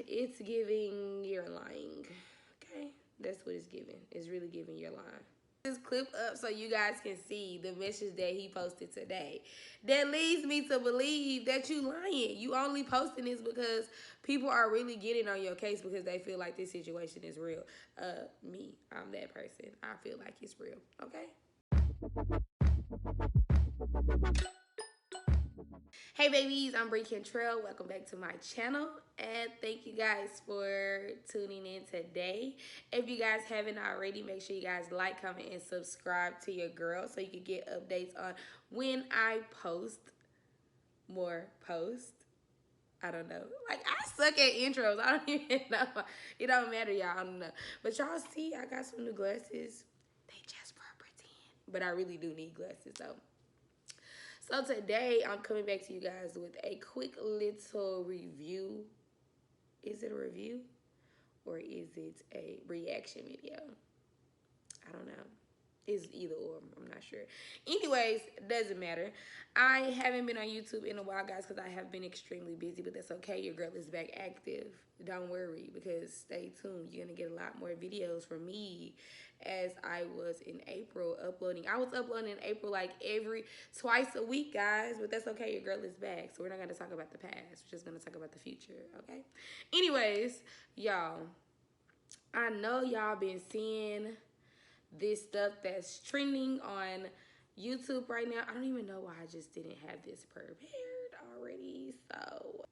it's giving you're lying. Okay? That's what it's giving. It's really giving you're lying. This clip up so you guys can see the message that he posted today. That leads me to believe that you lying. You only posting this because people are really getting on your case because they feel like this situation is real. Me, I'm that person. I feel like it's real. Okay? Hey babies, I'm Bree Cantrell. Welcome back to my channel and thank you guys for tuning in today. If you guys haven't already, make sure you guys like, comment, and subscribe to your girl so you can get updates on when I post more posts. I don't know. Like, I suck at intros. I don't even know. It don't matter, y'all. I don't know. But y'all see, I got some new glasses. They just for pretend. But I really do need glasses, so. So today, I'm coming back to you guys with a quick little review. Is it a review? Or is it a reaction video? I don't know. It's either or. I'm not sure. Anyways, doesn't matter. I haven't been on YouTube in a while, guys, because I have been extremely busy, but that's okay. Your girl is back active. Don't worry, because stay tuned. You're going to get a lot more videos from me as I was in April uploading. I was uploading in April like twice a week, guys, but that's okay. Your girl is back, so we're not going to talk about the past. We're just going to talk about the future, okay? Anyways, y'all, I know y'all been seeing this stuff that's trending on YouTube right now. I don't even know why I just didn't have this prepared already. So,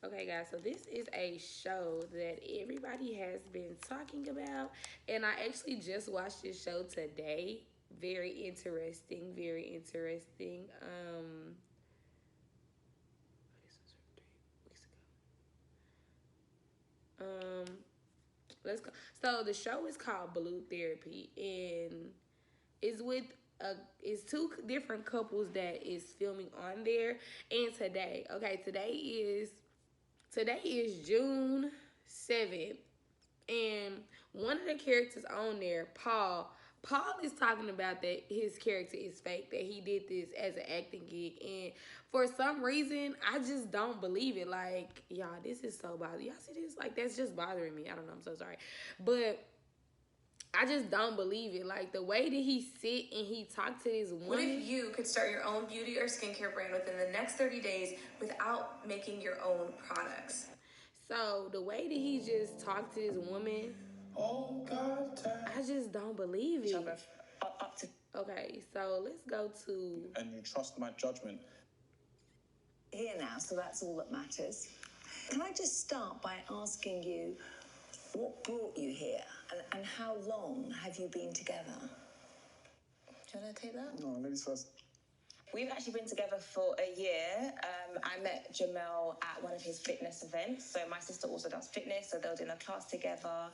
okay, guys, so this is a show that everybody has been talking about, and I actually just watched this show today. Very interesting, very interesting. This was from 3 weeks ago. Let's go. So the show is called Blue Therapy, and it's two different couples that is filming on there. And today is June 7th, and one of the characters on there, Paul is talking about that his character is fake, that he did this as an acting gig. And for some reason, I just don't believe it. Like, y'all, this is so bothering. Y'all see this? Like, that's just bothering me. I don't know. I'm so sorry. But I just don't believe it. Like, the way that he sit and he talk to this woman. What if you could start your own beauty or skincare brand within the next 30 days without making your own products? So, the way that he just talked to this woman, oh God, I just don't believe it. Up to Okay, so let's go to... And you trust my judgment. Here now, so that's all that matters. Can I just start by asking you what brought you here and how long have you been together? Do you want to take that? No, ladies first. We've actually been together for a year. I met Jamel at one of his fitness events. So my sister also does fitness, so they were doing a class together.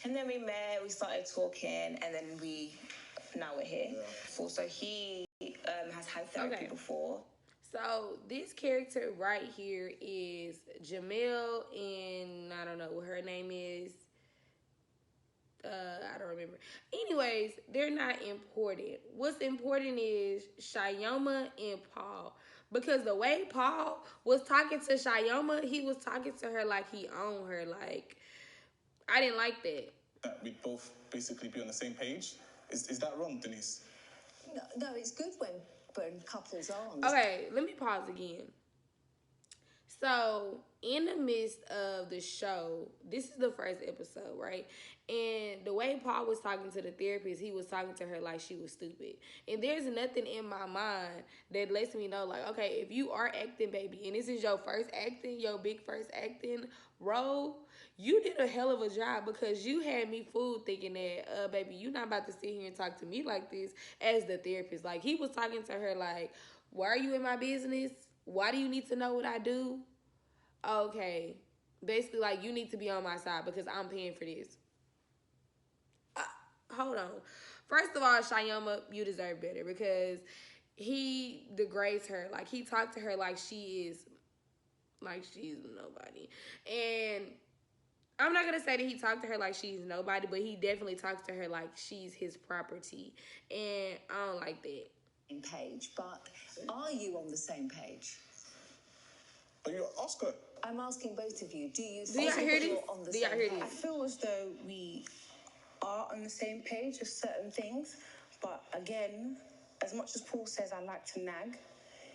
And then we met, we started talking, and then now we're here. Yeah. So he has had therapy before. So this character right here is Jamel, and I don't know what her name is. I don't remember. Anyways, they're not important. What's important is Shyoma and Paul. Because the way Paul was talking to Shyoma, he was talking to her like he owned her. Like, I didn't like that. That we'd both basically be on the same page? Is that wrong, Denise? No, it's good when couples aren't. Okay, let me pause again. So, in the midst of the show, this is the first episode, right? And the way Paul was talking to the therapist, he was talking to her like she was stupid. And there's nothing in my mind that lets me know, like, okay, if you are acting, baby, and this is your first acting, your big first acting role, you did a hell of a job, because you had me fooled thinking that, baby, you're not about to sit here and talk to me like this as the therapist. Like, he was talking to her like, why are you in my business? Why do you need to know what I do? Okay, basically, like, you need to be on my side because I'm paying for this. Hold on. First of all, Shyoma, you deserve better, because he degrades her. Like, he talked to her like she's nobody. And I'm not going to say that he talked to her like she's nobody, but he definitely talks to her like she's his property. And I don't like that. Page, but are you on the same page? But you ask her. I'm asking both of you, do you Do y'all think hear you're this? on the Do y'all same hear page? I this? feel as though we are on the same page with certain things, but again, as much as Paul says I like to nag,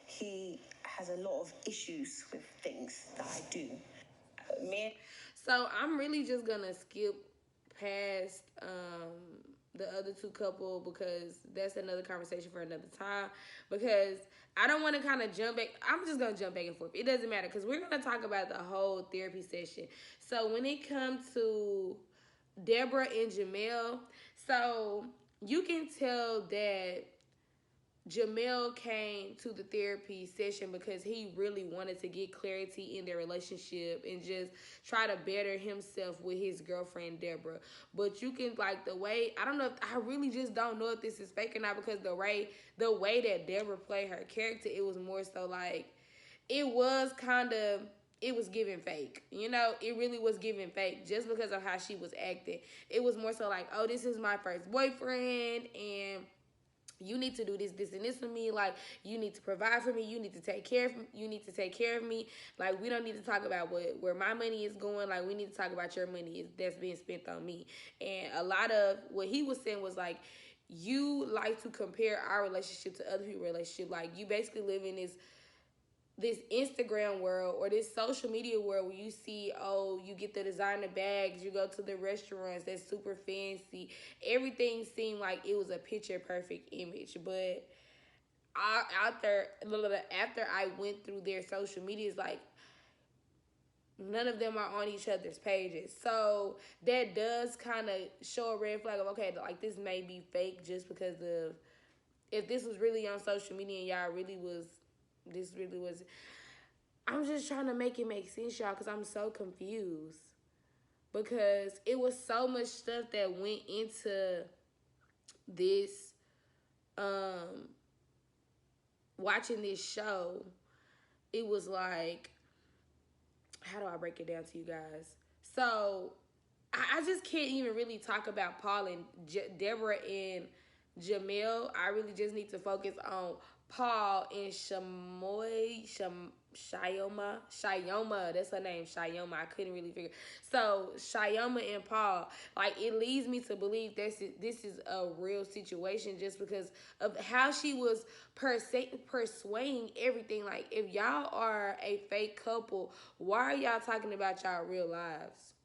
he has a lot of issues with things that I do. Me. So I'm really just gonna skip past the other two couple because that's another conversation for another time. Because I don't want to kind of jump back. I'm just gonna jump back and forth. It doesn't matter because we're gonna talk about the whole therapy session. So when it comes to Deborah and Jamel, so you can tell that Jamel came to the therapy session because he really wanted to get clarity in their relationship and just try to better himself with his girlfriend Deborah. But you can like the way I don't know if I really just don't know if this is fake or not because the way that Deborah played her character, it was more so like it was kind of it was giving fake. You know, it really was giving fake just because of how she was acting. It was more so like, oh, this is my first boyfriend and you need to do this, this, and this for me. Like, you need to provide for me. You need to take care of me. You need to take care of me. Like, we don't need to talk about where my money is going. Like, we need to talk about your money that's being spent on me. And a lot of what he was saying was like, you like to compare our relationship to other people's relationship. Like, you basically live in this Instagram world or this social media world where you see, oh, you get the designer bags, you go to the restaurants that's super fancy. Everything seemed like it was a picture perfect image. But after I went through their social medias, like none of them are on each other's pages. So that does kind of show a red flag of, okay, like this may be fake just because of if this was really on social media and y'all really was this really was I'm just trying to make it make sense, y'all, because I'm so confused. Because it was so much stuff that went into this, watching this show. It was like, how do I break it down to you guys? So, I just can't even really talk about Paul and Deborah and Jamel. I really just need to focus on Paul and Shyoma. That's her name, Shyoma. I couldn't really figure. So Shyoma and Paul, like it leads me to believe this is a real situation just because of how she was persuading everything. Like if y'all are a fake couple, why are y'all talking about y'all real lives?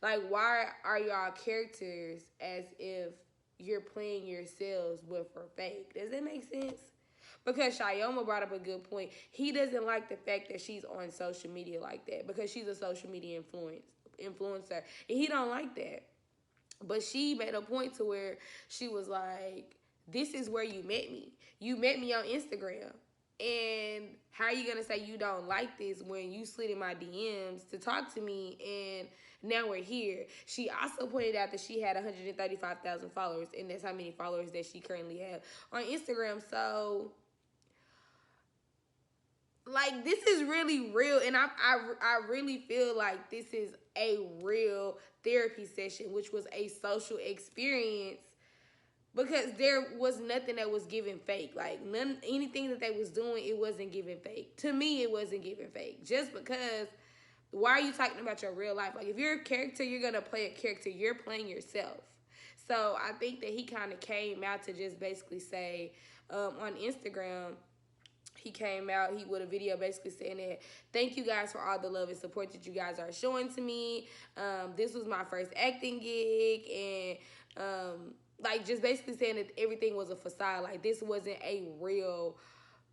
Like, why are y'all characters as if you're playing yourselves but for fake? Does that make sense? Because Shyoma brought up a good point. He doesn't like the fact that she's on social media like that because she's a social media influencer. And he don't like that. But she made a point to where she was like, this is where you met me. You met me on Instagram. And how are you going to say you don't like this when you slid in my DMs to talk to me and now we're here? She also pointed out that she had 135,000 followers, and that's how many followers that she currently has on Instagram. So, like, this is really real, and I really feel like this is a real therapy session, which was a social experience because there was nothing that was given fake. Like anything that they was doing, it wasn't given fake. To me, it wasn't given fake. Just because, why are you talking about your real life? Like if you're a character, you're gonna play a character. You're playing yourself. So I think that he kind of came out to just basically say on Instagram. He came out, he with a video basically saying that, thank you guys for all the love and support that you guys are showing to me. This was my first acting gig, and like just basically saying that everything was a facade. Like this wasn't a real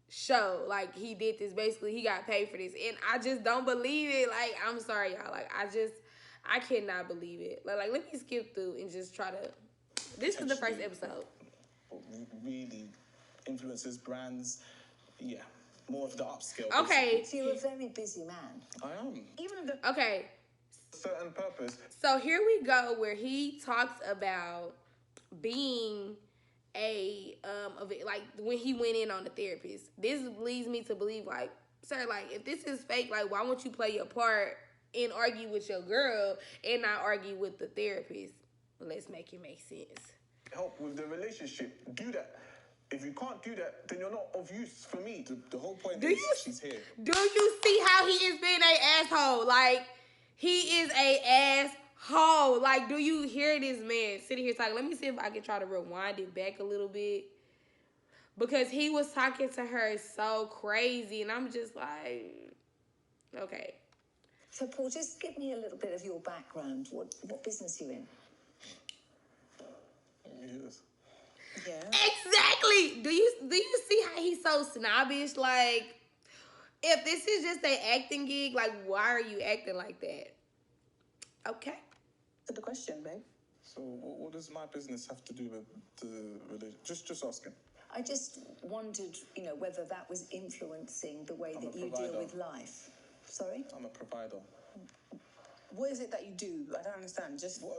show. Like he did this basically, he got paid for this, and I just don't believe it. Like I'm sorry, y'all. Like I cannot believe it. Like let me skip through and just try to. This is the first episode. Really, influencers, brands. Yeah, more of the upscale. Okay. So you're a very busy man. I am. Even if the Okay. Certain purpose. So here we go where he talks about being like when he went in on the therapist. This leads me to believe like, sir, like if this is fake, like why won't you play your part and argue with your girl and not argue with the therapist? Let's make it make sense. Help with the relationship. Do that. If you can't do that, then you're not of use for me. The whole point Do is you she's here. do you see how he is being a asshole? Like, he is a asshole. Like, do you hear this man sitting here talking? Let me see if I can try to rewind it back a little bit. Because he was talking to her so crazy, and I'm just like, okay. So, Paul, just give me a little bit of your background. What business are you in? Yes. Yeah. Exactly. Do you see how he's so snobbish? Like, if this is just an acting gig, like, why are you acting like that? Okay. To the question, babe. So what does my business have to do with the religion? Just asking. I just wondered, whether that was influencing the way I'm that a you deal provider. with life. Sorry? I'm a provider. What is it that you do? I don't understand. Just Well,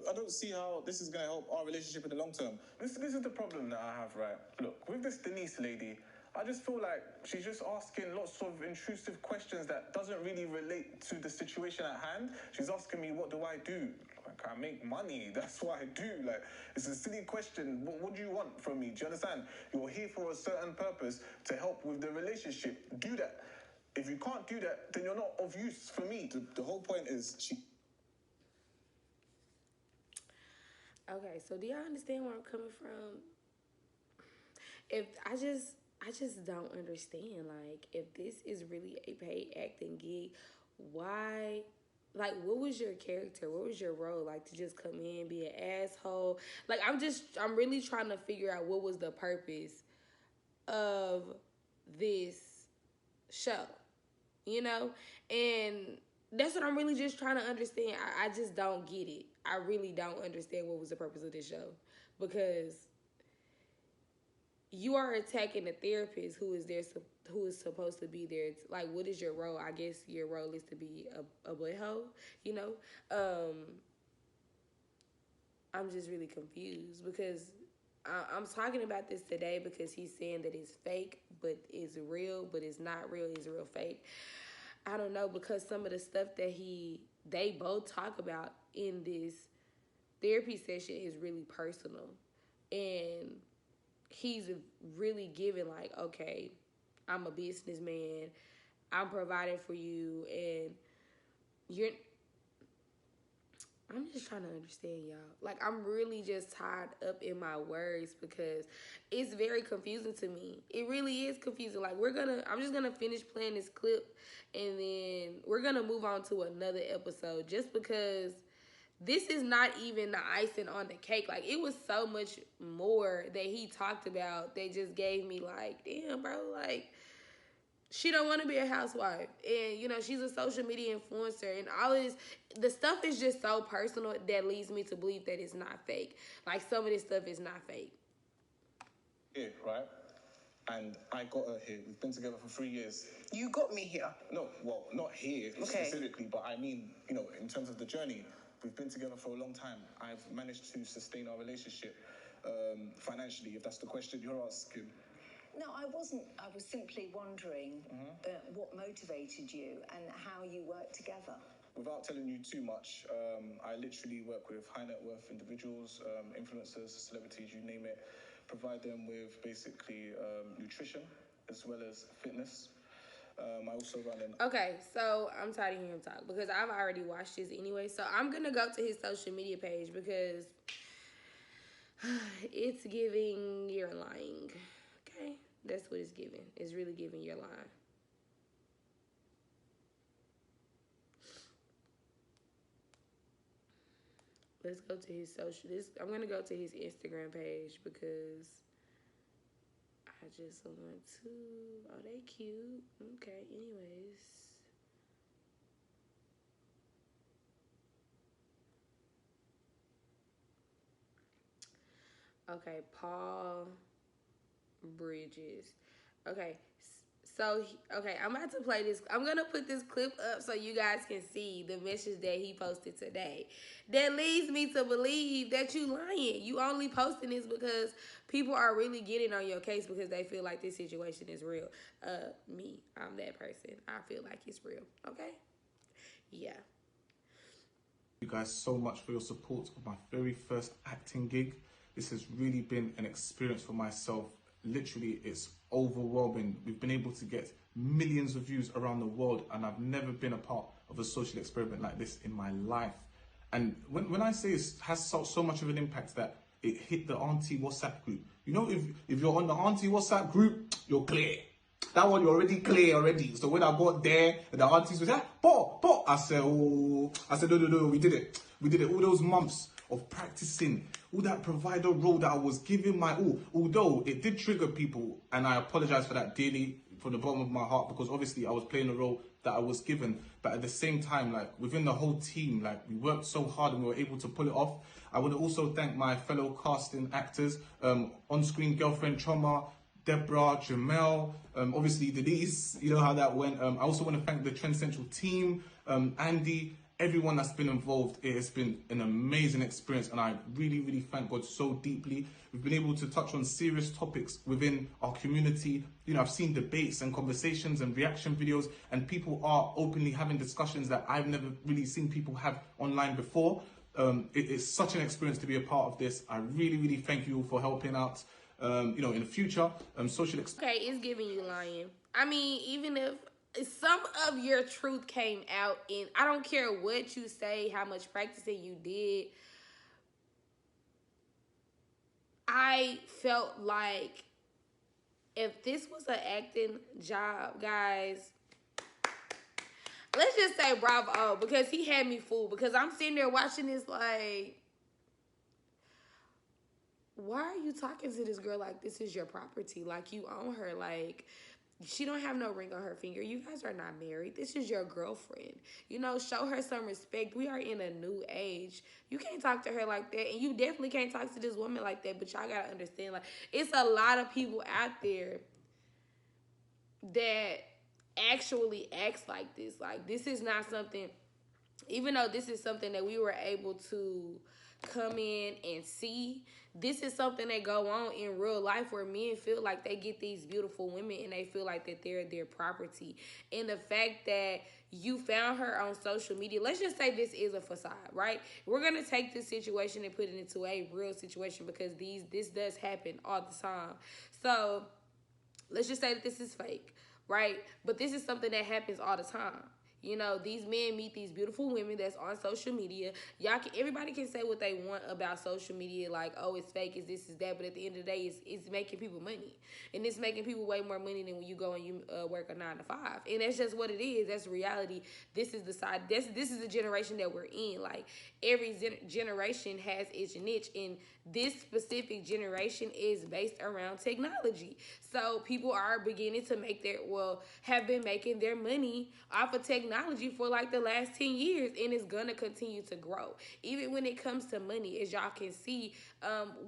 I don't see how this is going to help our relationship in the long term. This is the problem that I have, right? Look, with this Denise lady, I just feel like she's just asking lots of intrusive questions that doesn't really relate to the situation at hand. She's asking me, what do I do? Like, I make money. That's what I do. Like, it's a silly question. What do you want from me? Do you understand? You're here for a certain purpose to help with the relationship. Do that. If you can't do that, then you're not of use for me. The whole point is she... Okay, so do y'all understand where I'm coming from? If I just don't understand. Like, if this is really a paid acting gig, why? Like, what was your character? What was your role? Like, to just come in, be an asshole? Like, I'm really trying to figure out what was the purpose of this show, And that's what I'm really just trying to understand. I just don't get it. I really don't understand what was the purpose of this show, because you are attacking the therapist who is there, who is supposed to be there. It's like, what is your role? I guess your role is to be a butthole, I'm just really confused, because I'm talking about this today because he's saying that it's fake, but it's real, but it's not real, it's real fake. I don't know, because some of the stuff that they both talk about in this therapy session is really personal. And he's really giving, like, okay, I'm a businessman, I'm providing for you, and I'm just trying to understand, y'all. Like, I'm really just tied up in my words, because it's very confusing to me. It really is confusing. Like, I'm just gonna finish playing this clip, and then we're gonna move on to another episode, just because this is not even the icing on the cake. Like, it was so much more that he talked about that just gave me, like, damn, bro, like, she don't want to be a housewife, and she's a social media influencer, and all of this, the stuff is just so personal that leads me to believe that it's not fake. Like, some of this stuff is not fake. Here, right? And I got her here. We've been together for 3 years. you got me here. No, well, not here Okay. specifically, but I mean, in terms of the journey, we've been together for a long time. I've managed to sustain our relationship financially, if that's the question you're asking. No, I wasn't. I was simply wondering what motivated you and how you work together. Without telling you too much, I literally work with high net worth individuals, influencers, celebrities, you name it. Provide them with basically nutrition as well as fitness. I also run an... Okay, so I'm tired of hearing him talk, because I've already watched this anyway. So I'm going to go to his social media page, because it's giving you're lying. Okay? That's what it's giving. It's really giving you're lying. Let's go to his social. I'm going to go to his Instagram page, because I just want to... Oh, they cute. Okay, anyways. Okay, Paul Bridges. Okay, so, I'm about to play this. I'm going to put this clip up so you guys can see the message that he posted today. That leads me to believe that you lying. You only posting this because people are really getting on your case, because they feel like this situation is real. I'm that person. I feel like it's real. Okay? Yeah. You guys so much for your support of my very first acting gig. This has really been an experience for myself. Literally, it's overwhelming. We've been able to get millions of views around the world, and I've never been a part of a social experiment like this in my life. And when I say it has so much of an impact that it hit the auntie WhatsApp group. You know, if you're on the auntie WhatsApp group, you're clear. That one, you're already clear already. So when I got there, the aunties was like, Paul. I said, no, we did it. We did it. All those months of practicing, all that provider role that I was giving my all. Although it did trigger people, and I apologize for that dearly from the bottom of my heart, because obviously I was playing a role that I was given. But at the same time, like within the whole team, like we worked so hard and we were able to pull it off. I want to also thank my fellow casting actors, on-screen girlfriend Trauma, Deborah, Jamel, obviously Denise, you know how that went. I also want to thank the Trend Central team, Andy, everyone that's been involved. It has been an amazing experience, and I really thank God so deeply. We've been able to touch on serious topics within our community. You know, I've seen debates and conversations and reaction videos, and people are openly having discussions that I've never really seen people have online before. It's such an experience to be a part of this. I really thank you all for helping out. You know, in the future, social. Okay, it's giving you lying. I mean, even if some of your truth came out, and I don't care what you say, how much practicing you did, I felt like if this was an acting job, guys, let's just say bravo, because he had me fooled. Because I'm sitting there watching this like, why are you talking to this girl like this is your property? Like you own her. Like she don't have no ring on her finger. You guys are not married. This is your girlfriend. You know, show her some respect. We are in a new age. You can't talk to her like that. And you definitely can't talk to this woman like that. But y'all got to understand, like, it's a lot of people out there that actually acts like this. Like, this is not something, even though this is something that we were able to come in and see, this is something that go on in real life where men feel like they get these beautiful women and they feel like that they're their property. And the fact that you found her on social media, let's just say this is a facade, right? We're going to take this situation and put it into a real situation, because this does happen all the time. So let's just say that this is fake, right? But this is something that happens all the time. You know, these men meet these beautiful women that's on social media. Everybody can say what they want about social media, like, oh, it's fake, it's this, it's that. But at the end of the day, it's making people money. And it's making people way more money than when you go and you work a 9 to 5. And that's just what it is. That's reality. This is the side. This is the generation that we're in. Like, every generation has its niche. And this specific generation is based around technology. So people are beginning to have been making their money off of technology for like the last 10 years, and it's gonna continue to grow. Even when it comes to money, as y'all can see,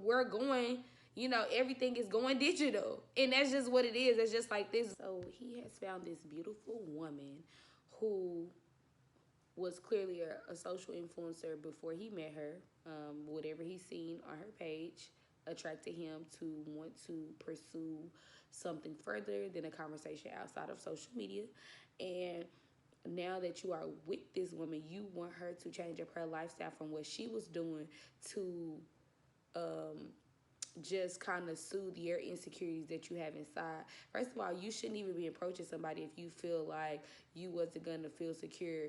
we're going, you know, everything is going digital, and that's just what it is. It's just like this. So he has found this beautiful woman who was clearly a social influencer before he met her. Whatever he's seen on her page attracted him to want to pursue something further than a conversation outside of social media. And now that you are with this woman, you want her to change up her lifestyle from what she was doing to just kind of soothe your insecurities that you have inside. First of all, you shouldn't even be approaching somebody if you feel like you wasn't going to feel secure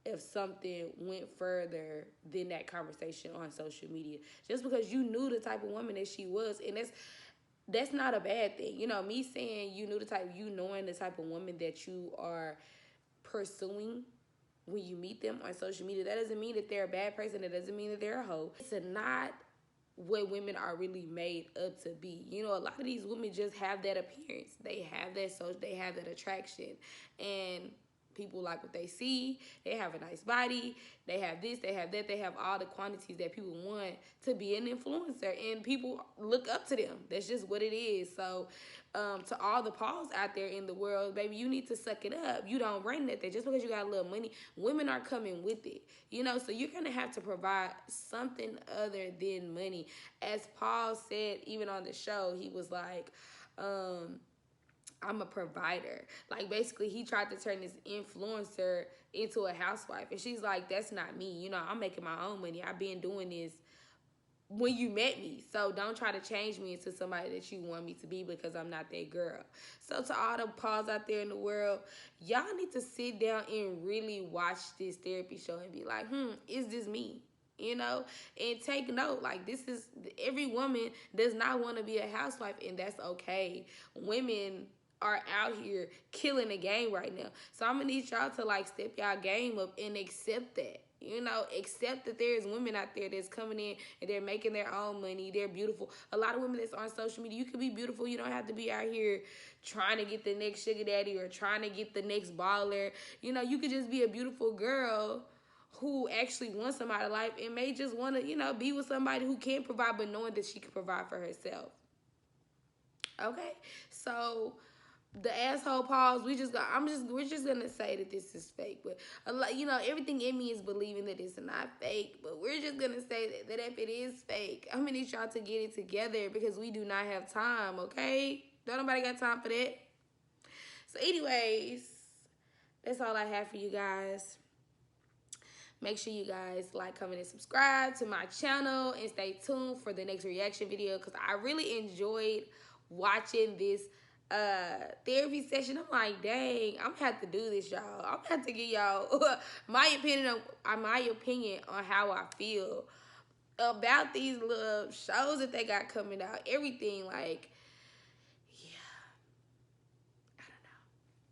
if something went further than that conversation on social media. Just because you knew the type of woman that she was, and that's not a bad thing. You know, me saying you knowing the type of woman that you are pursuing when you meet them on social media, that doesn't mean that they're a bad person. It doesn't mean that they're a hoe. It's not what women are really made up to be. You know, a lot of these women just have that appearance. They have that attraction, and people like what they see. They have a nice body. They have this, they have that. They have all the quantities that people want to be an influencer, and people look up to them. That's just what it is. So to all the Pauls out there in the world, baby, you need to suck it up. You don't run that. Just because you got a little money, women are coming with it. You know, so you're going to have to provide something other than money. As Paul said, even on the show, he was like, I'm a provider. Like, basically, he tried to turn this influencer into a housewife. And she's like, that's not me. You know, I'm making my own money. I've been doing this when you met me. So don't try to change me into somebody that you want me to be, because I'm not that girl. So to all the paws out there in the world, y'all need to sit down and really watch this therapy show and be like, is this me? You know, and take note. Like, this is, every woman does not want to be a housewife, and that's okay. Women are out here killing the game right now. So I'm gonna need y'all to like step y'all game up and accept that. You know, accept that there's women out there that's coming in and they're making their own money. They're beautiful. A lot of women that's on social media, you can be beautiful. You don't have to be out here trying to get the next sugar daddy or trying to get the next baller. You know, you could just be a beautiful girl who actually wants somebody in life and may just want to, you know, be with somebody who can provide, but knowing that she can provide for herself. Okay? So the asshole pause, we're just gonna say that this is fake. But a lot, you know, everything in me is believing that it's not fake. But we're just gonna say that if it is fake, I'm gonna need y'all to get it together, because we do not have time, okay? Don't nobody got time for that. So anyways, that's all I have for you guys. Make sure you guys like, comment, and subscribe to my channel, and stay tuned for the next reaction video, because I really enjoyed watching this therapy session. I'm like, dang, I'm gonna have to do this, y'all. I'm gonna have to give y'all my opinion on how I feel about these little shows that they got coming out. Everything, like,